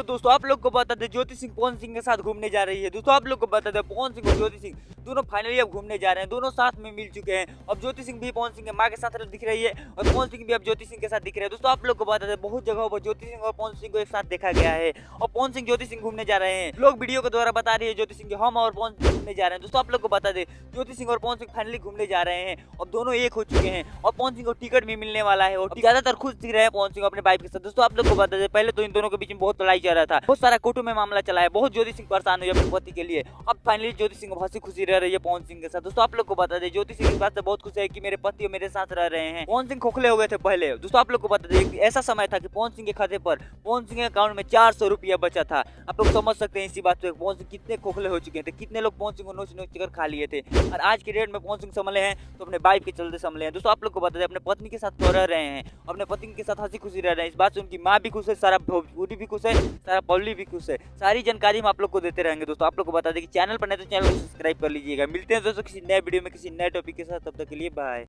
दोस्तों आप लोग को बता दें ज्योति सिंह पवन सिंह के साथ घूमने जा रही है। दोस्तों आप लोग को बता दें पवन सिंह और ज्योति सिंह दोनों फाइनली अब घूमने जा रहे हैं, दोनों साथ में मिल चुके हैं। अब ज्योति सिंह भी पवन सिंह के माँ के साथ दिख रही है और पवन सिंह भी अब ज्योति सिंह के साथ दिख रहे हैं। दोस्तों आप लोग को बता दें बहुत जगहों पर ज्योति सिंह और पवन सिंह को एक साथ देखा गया है और पवन सिंह ज्योति सिंह घूमने जा रहे हैं। लोग वीडियो के द्वारा बता रही है ज्योति सिंह हम और पवन सिंह घूमने जा रहे हैं। दोस्तों आप लोग को बता दें ज्योति सिंह और पवन सिंह फाइनली घूमने जा रहे हैं और दोनों एक हो चुके हैं और पवन सिंह को टिकट भी मिलने वाला है और ज्यादातर खुश दिख रहे हैं पवन सिंह अपने बाइक के साथ। दोस्तों आप लोग को बता दें पहले तो इन दोनों के बीच में बहुत लड़ाई चल रहा था, बहुत सारा कोर्टों में मामला चला है, बहुत ज्योति सिंह परेशान हुई अपने पति के लिए। अब फाइनली ज्योति सिंह हंसी खुशी रह रही है पवन सिंह के साथ। दोस्तों आप लोग को बता दें ज्योति सिंह इस बात से बहुत खुश है कि मेरे पति और मेरे साथ रह रहे हैं। पवन सिंह खोखले हो गए थे पहले। दोस्तों आप लोग को बता दें ऐसा समय था कि पवन सिंह के खाते पर पवन सिंह के अकाउंट में 400 रुपया बचा था। आप लोग समझ सकते हैं इसी बात से पवन सिंह कितने खोखले हो चुके थे, कितने लोग पवन सिंह को नोच नोच कर खा लिए थे। और आज की डेट में पवन सिंह संभले हैं तो अपने बाइक के चलते संभले हैं। दोस्तों आप लोग को बता दें अपने पत्नी के साथ तो रह रहे हैं, अपने पत्नी के साथ हंसी खुशी रह रहे हैं। इस बात से उनकी माँ भी खुश है, सारा भोजपुरी भी खुश है, सारा पब्लिक भी खुश है। सारी जानकारी हम आप लोग को देते रहेंगे। दोस्तों आप लोग को बता दें कि चैनल पर नहीं तो चैनल को सब्सक्राइब कर लीजिएगा। मिलते हैं दोस्तों किसी नए वीडियो में किसी नए टॉपिक के साथ, तब तक के लिए बाय।